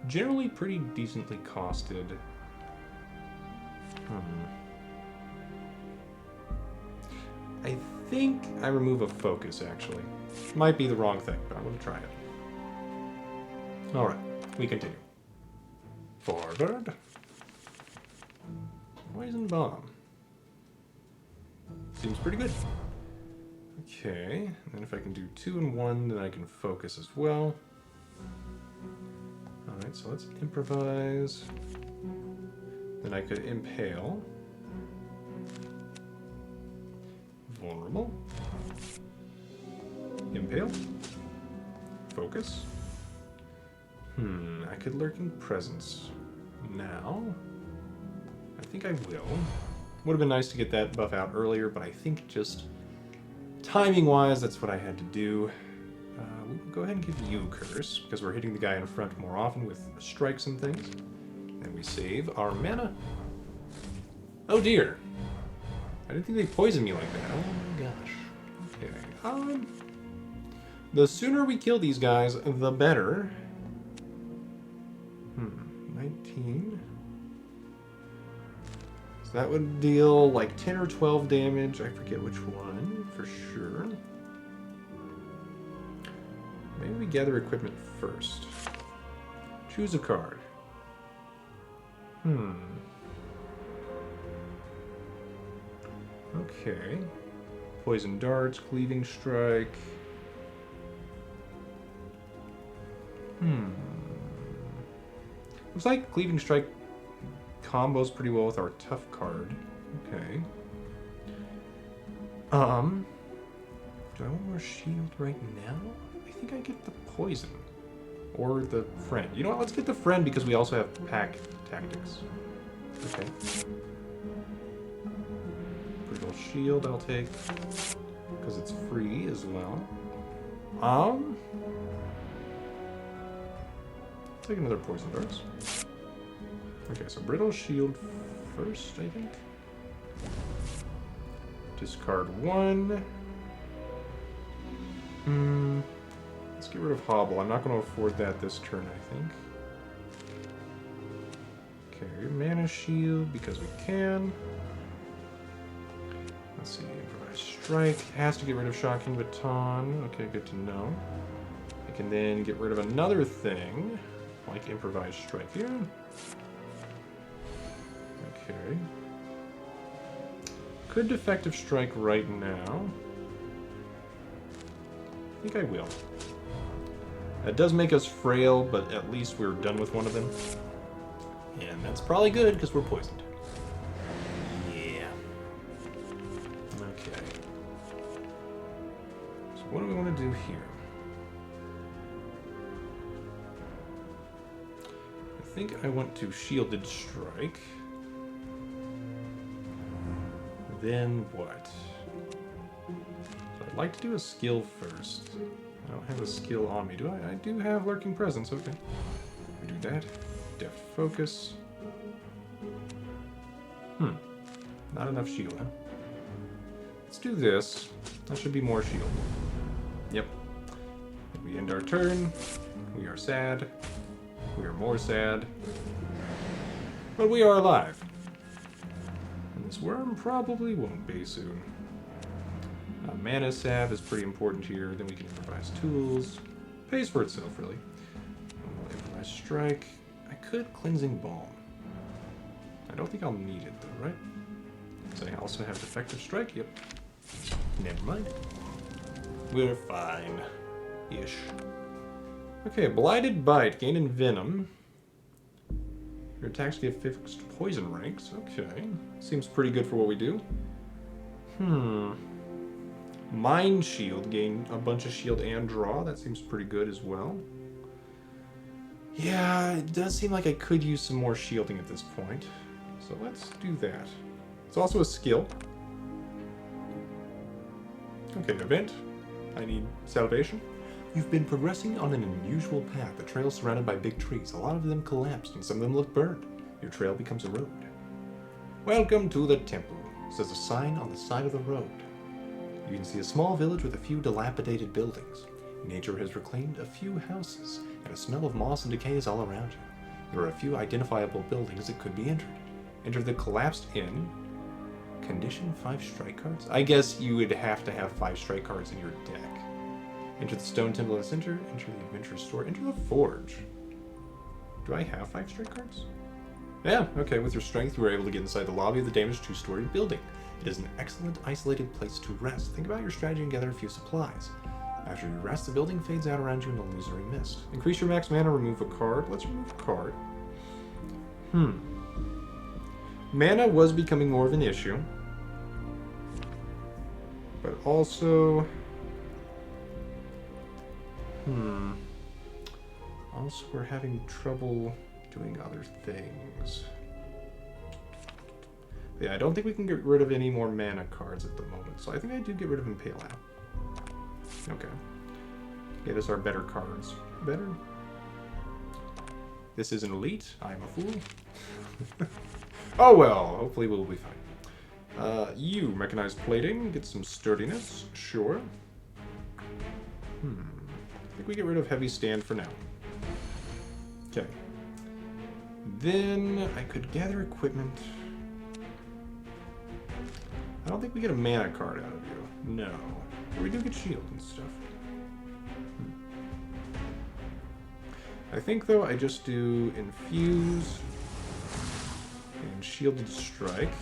generally pretty decently costed. I think I remove a focus, actually. Might be the wrong thing, but I'm going to try it. Alright, we continue. Forward. Poison Bomb. Seems pretty good. Okay, and then if I can do 2 and 1, then I can focus as well. Alright, so let's improvise. Then I could impale. Vulnerable. Impale. Focus. I could Lurking Presence. Now, I think I will. Would have been nice to get that buff out earlier, but I think just timing-wise, that's what I had to do. We can go ahead and give you Curse, because we're hitting the guy in front more often with strikes and things. And we save our mana. Oh dear. I didn't think they poisoned me like that. Oh my gosh. Okay. The sooner we kill these guys, the better. 19. So that would deal like 10 or 12 damage. I forget which one for sure. Maybe we gather equipment first. Choose a card. Okay. Poison darts, cleaving strike. Looks like cleaving strike combos pretty well with our tough card. Okay. Do I want more shield right now? I think I get the poison. Or the friend. You know what? Let's get the friend because we also have pack tactics. Okay. Brittle shield I'll take. Because it's free as well. Take another poison darts. Okay, so brittle shield first, I think. Discard one. Let's get rid of Hobble. I'm not going to afford that this turn, I think. Okay, mana shield because we can. Let's see, improvise strike. Has to get rid of shocking baton. Okay, good to know. I can then get rid of another thing, like improvise strike here. Okay. Could defective strike right now. I think I will. That does make us frail, but at least we're done with one of them. And that's probably good because we're poisoned. Yeah. Okay. So what do we want to do here? I think I want to shielded strike. Then what? So I'd like to do a skill first. I don't have a skill on me, do I? I do have Lurking Presence, okay. We do that. Deft Focus. Not enough shield, huh? Let's do this. That should be more shield. Yep. We end our turn. We are sad. We are more sad. But we are alive. And this worm probably won't be soon. Mana Salve is pretty important here. Then we can improvise tools. Pays for itself, really. We'll improvise strike. I could cleansing balm. I don't think I'll need it though, right? So I also have defective strike. Yep. Never mind. We're fine. Ish. Okay, blighted bite. Gain in venom. Your attacks give fixed poison ranks. Okay. Seems pretty good for what we do. Mind shield. Gain a bunch of shield and draw. That seems pretty good as well. Yeah, it does seem like I could use some more shielding at this point. So let's do that. It's also a skill. Okay, event. I need salvation. You've been progressing on an unusual path. The trail surrounded by big trees. A lot of them collapsed and some of them look burned. Your trail becomes a road. Welcome to the temple, says a sign on the side of the road. You can see a small village with a few dilapidated buildings. Nature has reclaimed a few houses, and a smell of moss and decay is all around you. There are a few identifiable buildings that could be entered. Enter the collapsed inn. Condition 5 strike cards? I guess you would have to have 5 strike cards in your deck. Enter the stone temple in the center. Enter the adventure store. Enter the forge. Do I have 5 strike cards? Yeah, okay. With your strength, you were able to get inside the lobby of the damaged 2-story building. It is an excellent, isolated place to rest. Think about your strategy and gather a few supplies. After you rest, the building fades out around you in an illusory mist. Increase your max mana, remove a card. Let's remove a card. Mana was becoming more of an issue. But also... Also, we're having trouble doing other things. Yeah, I don't think we can get rid of any more mana cards at the moment, so I think I do get rid of Impale out. Okay. Get us our better cards. Better? This is an elite. I'm a fool. Oh well, hopefully we'll be fine. You, mechanized plating, get some sturdiness. Sure. I think we get rid of heavy stand for now. Okay. Then I could gather equipment. I don't think we get a mana card out of you. No. We do get shield and stuff. I think, though, I just do infuse and shielded strike.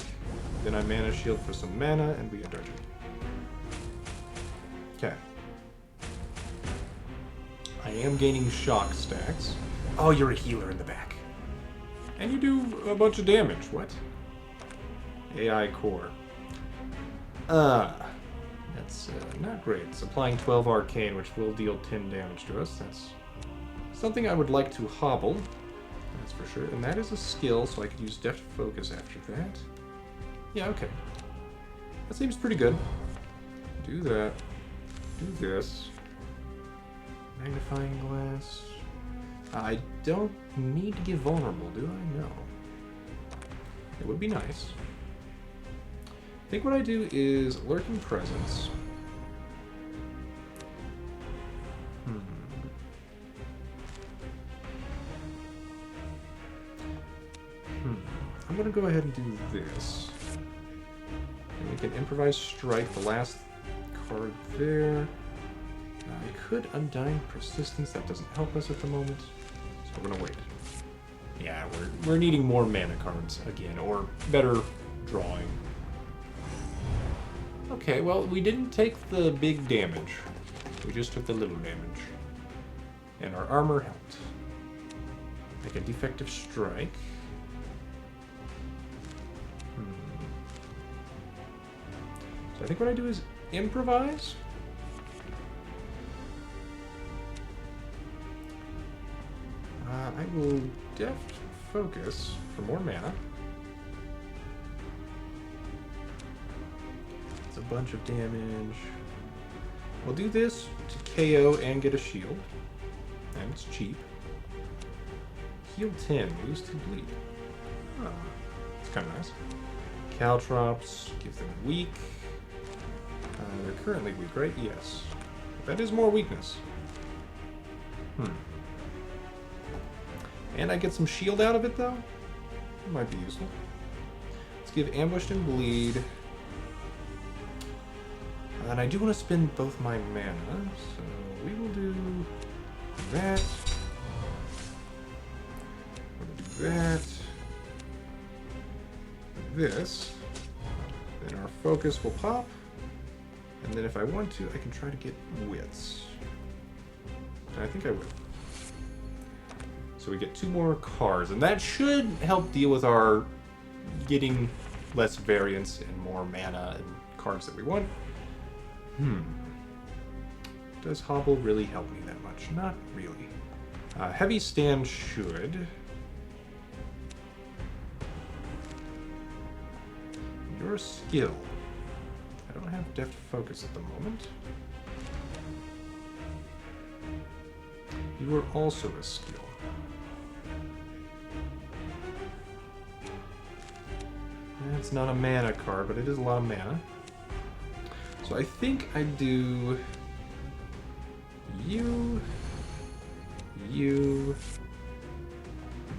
Then I mana shield for some mana, and we end our turn. Okay. I am gaining shock stacks. Oh, you're a healer in the back. And you do a bunch of damage. What? AI core. That's not great. It's applying 12 arcane, which will deal 10 damage to us. That's Something I would like to hobble, that's for sure. And that is a skill, so I could use deft focus after that. Yeah, okay. That seems pretty good. Do that. Do this. Magnifying glass. I don't need to get vulnerable, do I? No. It would be nice. I think what I do is lurking presence. I'm gonna go ahead and do this. And we can improvise strike, the last card there. I could Undying Persistence, that doesn't help us at the moment. So we're gonna wait. Yeah, we're needing more mana cards again, or better drawing. Okay, well, we didn't take the big damage. We just took the little damage. And our armor helped. Make a defective strike. So I think what I do is improvise. I will deft focus for more mana. It's a bunch of damage. We'll do this to KO and get a shield. And it's cheap. Heal 10, lose 2 bleed. Oh, it's kind of nice. Caltrops, give them weak. They're currently weak, right? Yes. That is more weakness. And I get some shield out of it, though? That might be useful. Let's give Ambushed and Bleed. And I do want to spend both my mana, so we will do that. We'll do that. This. Then our focus will pop. And then if I want to, I can try to get wits. And I think I will. So we get 2 more cards, and that should help deal with our getting less variance and more mana and cards that we want. Does Hobble really help me that much? Not really. Heavy Stand should. Your skill. I don't have deft focus at the moment. You are also a skill. It's not a mana card, but it is a lot of mana. So I think I do you,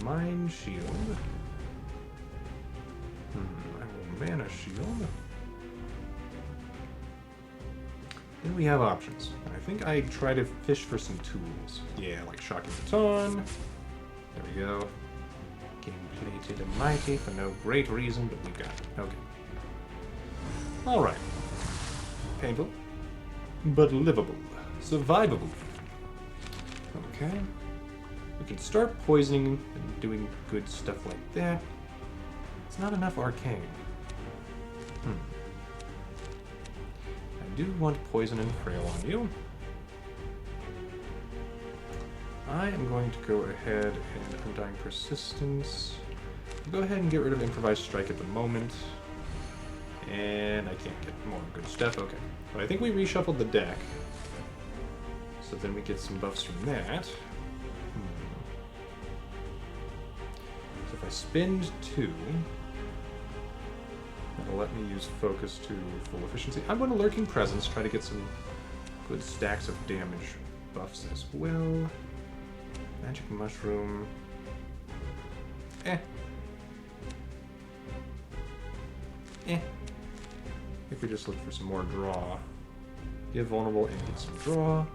Mind Shield. I will Mana Shield. Then we have options. I think I try to fish for some tools. Yeah, like Shocking Baton. There we go. Getting plated and mighty for no great reason, but we got it. Okay. Alright. Painful. But livable. Survivable. Okay. We can start poisoning and doing good stuff like that. It's not enough arcane. I do want poison and frail on you. I am going to go ahead and Undying Persistence. Go ahead and get rid of Improvised Strike at the moment. And I can't get more good stuff. Okay. But I think we reshuffled the deck. So then we get some buffs from that. So if I spend 2, that'll let me use Focus to full efficiency. I'm going to Lurking Presence, try to get some good stacks of damage buffs as well. Magic Mushroom. I think we just look for some more draw. Get vulnerable and get some draw.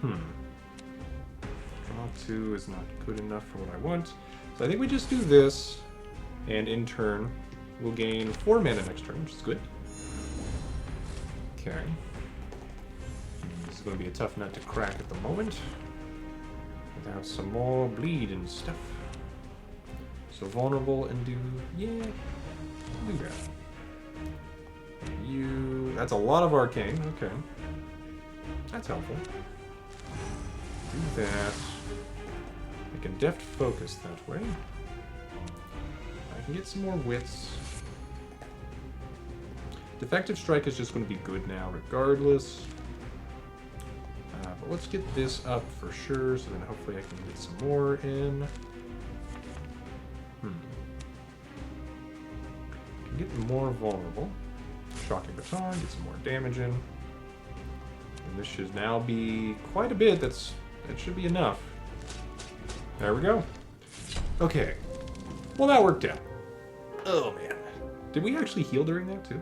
Draw 2 is not good enough for what I want. So I think we just do this, and in turn, we'll gain 4 mana next turn, which is good. Okay. This is going to be a tough nut to crack at the moment. Without some more bleed and stuff. So vulnerable and do that. That's a lot of arcane, okay. That's helpful. do that. I can deft focus that way. I can get some more wits. Defective strike is just going to be good now regardless. But let's get this up for sure, so then hopefully I can get some more in. Can get more vulnerable. Shocking baton, get some more damage in. And this should now be quite a bit. That should be enough. There we go. Okay. Well, that worked out. Oh, man. Did we actually heal during that, too?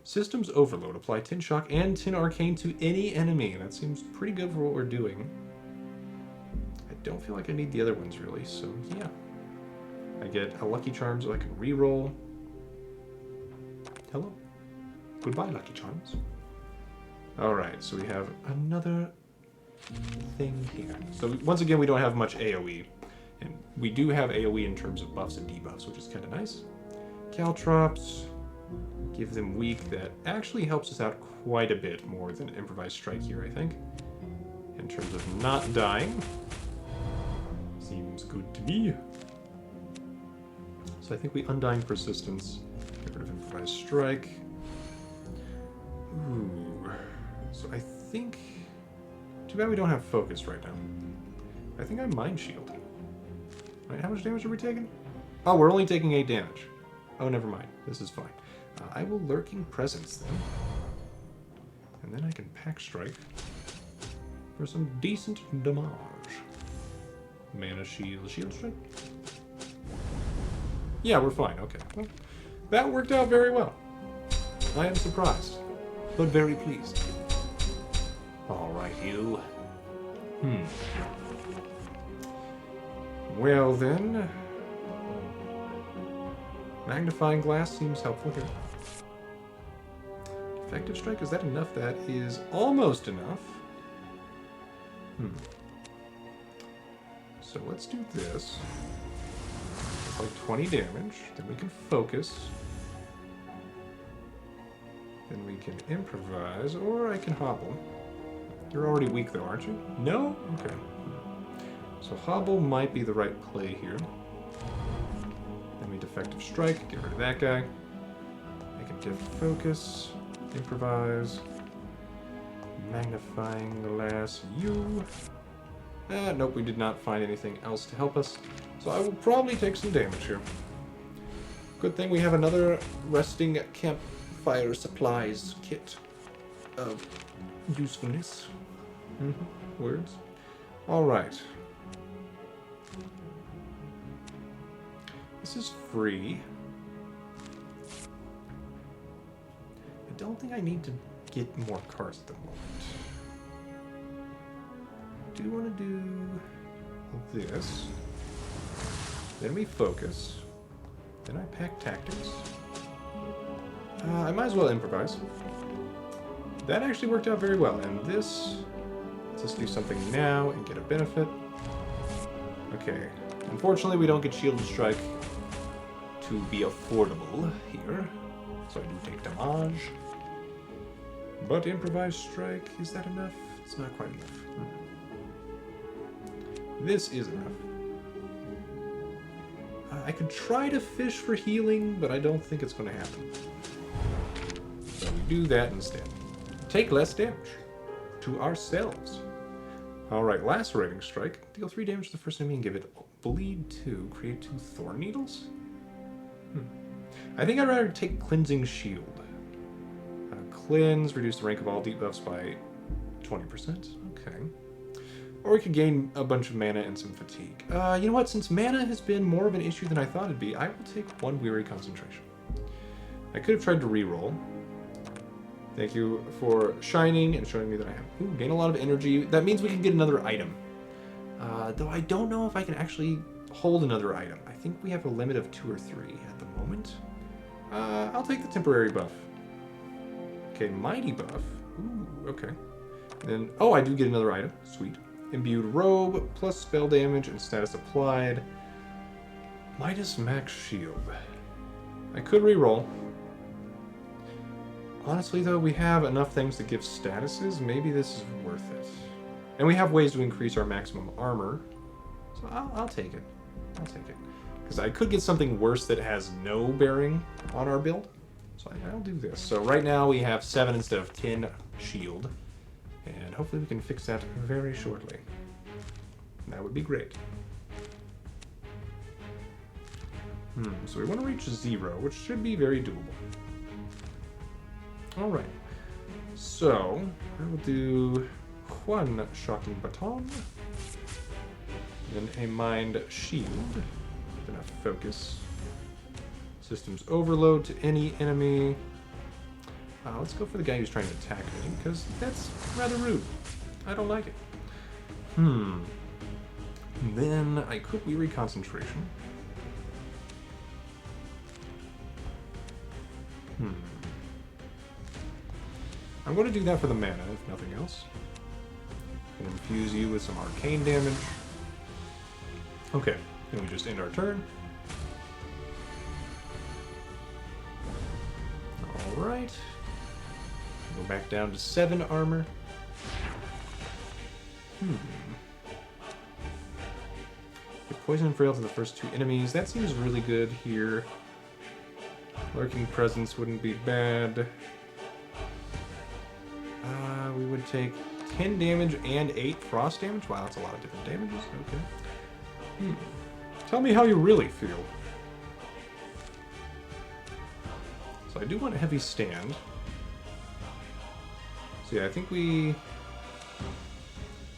Systems Overload. Apply Tin Shock and Tin Arcane to any enemy. That seems pretty good for what we're doing. I don't feel like I need the other ones, really, so yeah. I get a Lucky Charm so I can reroll. Hello. Goodbye, Lucky Charms. Alright, so we have another thing here. So once again, we don't have much AoE. And we do have AoE in terms of buffs and debuffs, which is kind of nice. Caltrops. Give them weak. That actually helps us out quite a bit more than Improvised Strike here, I think. In terms of not dying. Seems good to me. So I think we Undying Persistence. Get rid of Improvised Strike. Ooh. So I think... Too bad we don't have Focus right now. I think I Mind Shield. Right, how much damage are we taking? Oh, we're only taking 8 damage. Oh, never mind. This is fine. I will Lurking Presence then. And then I can Pack Strike for some decent damage. Mana Shield. Shield Strike? Yeah, we're fine. Okay. Well, that worked out very well. I am surprised, but very pleased. Alright, you. Well then... Magnifying Glass seems helpful here. Effective Strike, is that enough? That is almost enough. So let's do this. It's like 20 damage. Then we can focus. Then we can improvise, or I can hobble. You're already weak though, aren't you? No? Okay. So hobble might be the right play here. Then we defective strike, get rid of that guy. I can get focus, improvise, magnifying glass, you. Nope, we did not find anything else to help us. So I will probably take some damage here. Good thing we have another resting campfire supplies kit of usefulness. Words. Alright. This is free. I don't think I need to get more cards at the moment. I do want to do this. Then we focus. Then I pack tactics. I might as well improvise. That actually worked out very well. And this, let's just do something now and get a benefit. Okay. Unfortunately, we don't get Shielded Strike to be affordable here. So I do take damage. But Improvised Strike, is that enough? It's not quite enough. This is enough. I could try to fish for healing, but I don't think it's going to happen. So we do that instead. Take less damage to ourselves. Alright, Lacerating Strike. Deal 3 damage to the first enemy and give it Bleed 2. Create 2 Thorn Needles? I think I'd rather take Cleansing Shield. Cleanse, reduce the rank of all debuffs by 20%. Okay. Or we could gain a bunch of mana and some fatigue. You know what? Since mana has been more of an issue than I thought it'd be, I will take 1 Weary Concentration. I could have tried to reroll. Thank you for shining and showing me that I have... gain a lot of energy. That means we can get another item. Though I don't know if I can actually hold another item. I think we have a limit of 2 or 3 at the moment. I'll take the temporary buff. Okay, mighty buff. Ooh, okay. Then, oh, I do get another item. Sweet. Imbued robe, plus spell damage and status applied. Midas max shield. I could reroll. Honestly, though, we have enough things to give statuses. Maybe this is worth it. And we have ways to increase our maximum armor. So I'll take it. I'll take it. Because I could get something worse that has no bearing on our build. So I'll do this. So right now we have 7 instead of 10 shield. And hopefully we can fix that very shortly. That would be great. So we want to reach 0, which should be very doable. Alright. So, I will do one shocking baton. Then a mind shield. With enough focus. Systems overload to any enemy. Let's go for the guy who's trying to attack me, because that's rather rude. I don't like it. Then I could weary concentration. I'm going to do that for the mana, if nothing else. And infuse you with some arcane damage. Okay, then we just end our turn. Alright. Go back down to 7 armor. Get poison and frail to the first 2 enemies. That seems really good here. Lurking presence wouldn't be bad. We would take 10 damage and 8 frost damage. Wow, that's a lot of different damages. Okay. Tell me how you really feel. So I do want a heavy stand. So yeah, I think we...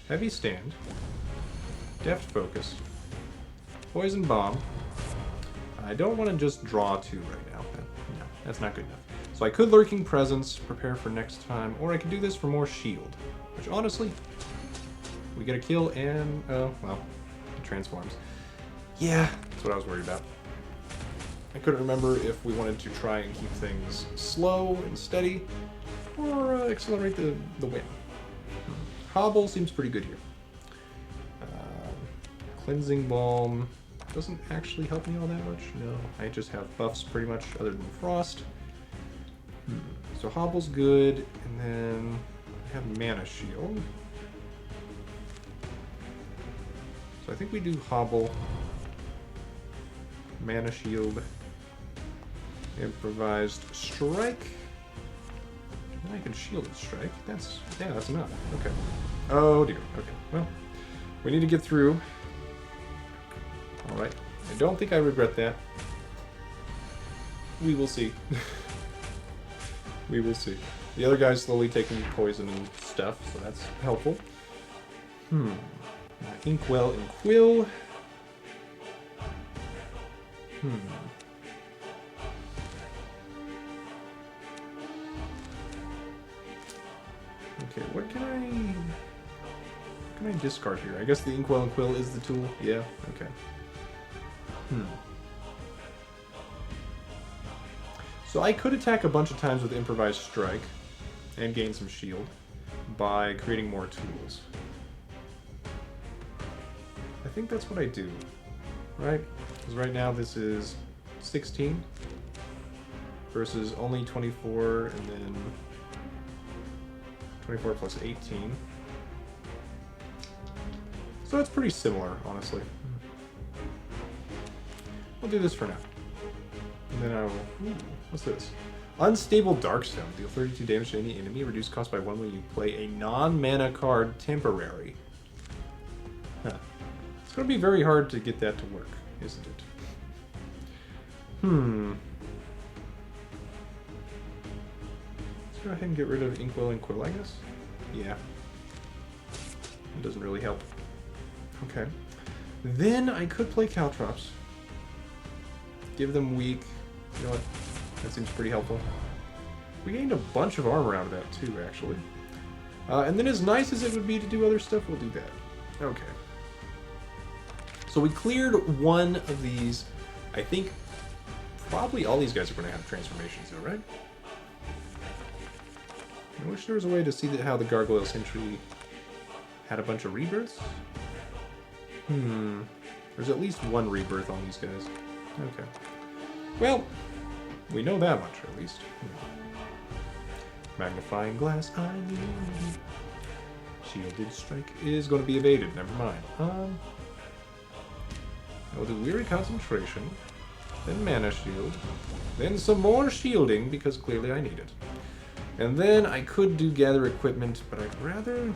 Heavy stand. Deft focus. Poison bomb. I don't want to just draw 2 right now. No, that's not good enough. So I could Lurking Presence, prepare for next time, or I could do this for more shield. Which honestly, we get a kill and, oh, well, it transforms. Yeah, that's what I was worried about. I couldn't remember if we wanted to try and keep things slow and steady, or accelerate the win. Hobble seems pretty good here. Cleansing Balm doesn't actually help me all that much. No, I just have buffs pretty much other than Frost. So Hobble's good, and then I have Mana Shield. So I think we do Hobble, Mana Shield, Improvised Strike. And I can Shielded Strike. That's enough. Okay. Oh dear. Okay. Well, we need to get through. Alright. I don't think I regret that. We will see. We will see. The other guy's slowly taking poison and stuff, so that's helpful. Inkwell and Quill. Okay, what can I discard here? I guess the Inkwell and Quill is the tool. Yeah, okay. So I could attack a bunch of times with Improvised Strike and gain some shield by creating more tools. I think that's what I do, right? Because right now this is 16 versus only 24 and then 24 plus 18. So it's pretty similar, honestly. We'll do this for now. And then I will... Ooh, what's this? Unstable Darkstone. Deal 32 damage to any enemy. Reduce cost by 1 when you play a non-mana card temporary. Huh. It's going to be very hard to get that to work, isn't it? Let's go ahead and get rid of Inkwell and Quill, I guess. Yeah. It doesn't really help. Okay. Then I could play Caltrops. Give them weak. You know what? That seems pretty helpful. We gained a bunch of armor out of that too, actually. And then as nice as it would be to do other stuff, we'll do that. Okay. So we cleared one of these. I think probably all these guys are going to have transformations though, right? I wish there was a way to see how the Gargoyle Sentry had a bunch of rebirths. There's at least one rebirth on these guys. Okay. Well, we know that much, at least. Magnifying glass, I need. Shielded strike is going to be evaded. Never mind. I will do Weary Concentration, then Mana Shield, then some more shielding, because clearly I need it. And then I could do Gather Equipment, but I'd rather...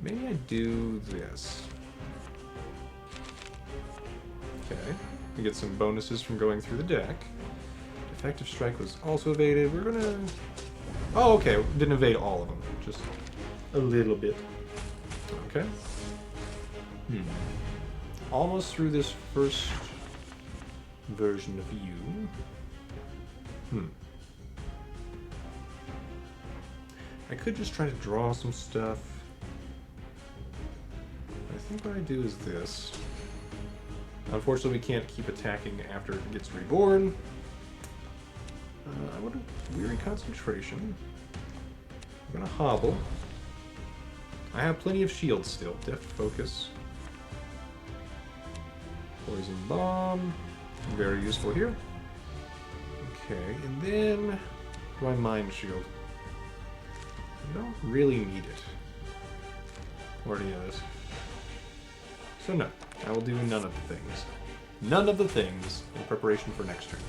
Maybe I do this. Okay. We get some bonuses from going through the deck. Defective Strike was also evaded. We're gonna... Oh, okay. Didn't evade all of them. Just a little bit. Okay. Almost through this first version of you. I could just try to draw some stuff. I think what I do is this. Unfortunately, we can't keep attacking after it gets reborn. I want a Weary Concentration. I'm gonna hobble. I have plenty of shields still. Deft Focus. Poison Bomb. Very useful here. Okay, and then do I Mind Shield? I don't really need it. Or any of this. So no, I will do none of the things. None of the things in preparation for next turn.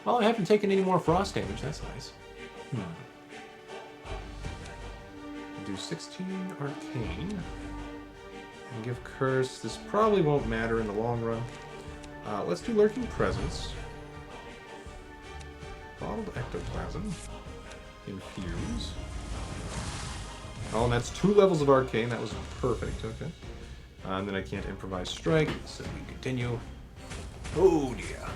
Well, I haven't taken any more frost damage, that's nice. Do 16 Arcane. And give Curse. This probably won't matter in the long run. Let's do Lurking Presence. Bottled Ectoplasm. Infuse. Oh, and that's 2 levels of Arcane. That was perfect. Okay. And then I can't Improvise Strike, so we continue. Oh dear.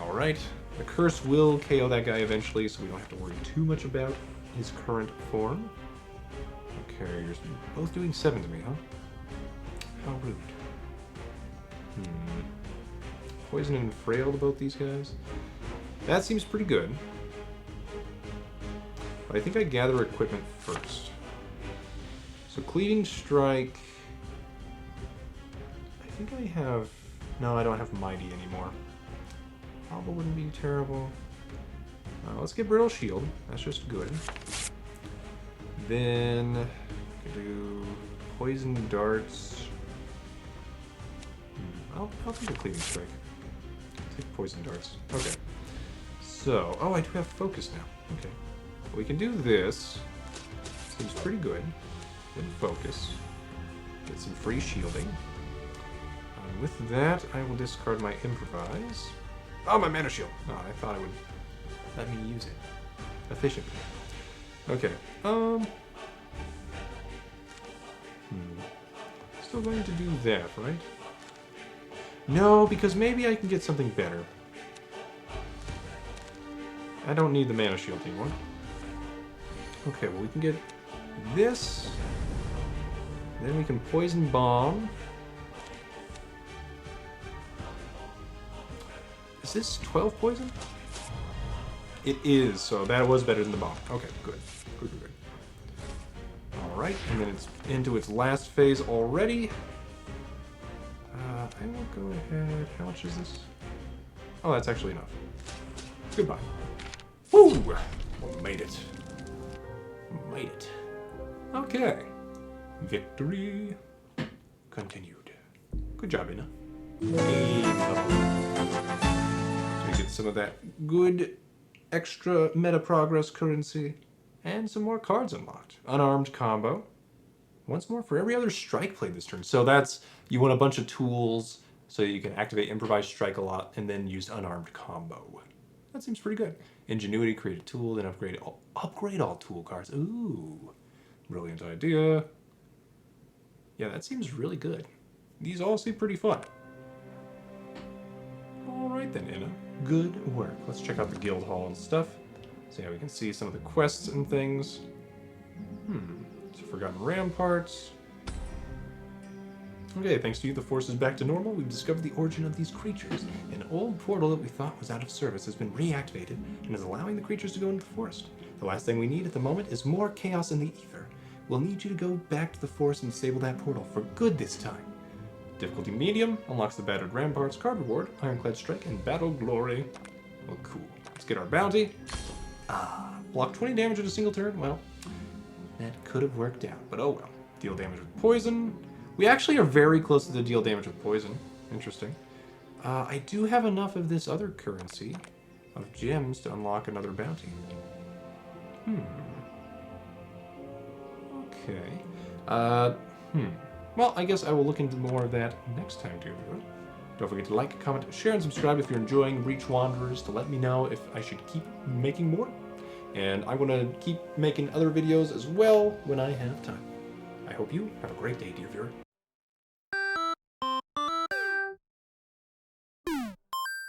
Alright. The Curse will KO that guy eventually, so we don't have to worry too much about his current form. Okay, you're both doing 7 to me, huh? How rude. Poison and Frail to both these guys. That seems pretty good. But I think I gather equipment first. So Cleaving Strike... I think I have... No, I don't have Mighty anymore. Hobble wouldn't be terrible. Let's get Brittle Shield. That's just good. Then... I can do Poison Darts. I'll take a Cleaving Strike. Take Poison Darts. Okay. So... Oh, I do have Focus now. Okay. Well, we can do this. Seems pretty good. Then Focus. Get some free shielding. With that, I will discard my Improvise. Oh, my Mana Shield! Oh, I thought it would let me use it. Efficiently. Okay. Still going to do that, right? No, because maybe I can get something better. I don't need the Mana Shield anymore. Okay, well we can get this. Then we can Poison Bomb. Is this 12 poison? It is, so that was better than the bomb. Okay, good. Good. Alright, and then it's into its last phase already. I will go ahead. How much is this? Oh, that's actually enough. Goodbye. Woo! We made it. Made it. Okay. Victory continued. Good job, Ina. So we get some of that good extra meta progress currency and some more cards unlocked. Unarmed combo. Once more for every other strike played this turn. So that's, you want a bunch of tools so you can activate Improvised Strike a lot and then use Unarmed Combo. That seems pretty good. Ingenuity, create a tool, then upgrade all tool cards. Ooh, brilliant idea. Yeah, that seems really good. These all seem pretty fun. Alright then, Ina. Good work. Let's check out the guild hall and stuff. So yeah, we can see some of the quests and things. So Forgotten Ramparts. Okay, thanks to you, the force is back to normal. We've discovered the origin of these creatures. An old portal that we thought was out of service has been reactivated and is allowing the creatures to go into the forest. The last thing we need at the moment is more chaos in the ether. We'll need you to go back to the forest and disable that portal for good this time. Difficulty medium unlocks the Battered Ramparts card reward, Ironclad Strike, and Battle Glory. Oh, cool. Let's get our bounty. Block 20 damage in a single turn? Well, that could have worked out, but oh well. Deal damage with poison. We actually are very close to the deal damage with poison. Interesting. I do have enough of this other currency of gems to unlock another bounty. Okay. Well, I guess I will look into more of that next time, dear viewer. Don't forget to like, comment, share, and subscribe if you're enjoying Reach Wanderers to let me know if I should keep making more. And I'm going to keep making other videos as well when I have time. I hope you have a great day, dear viewer.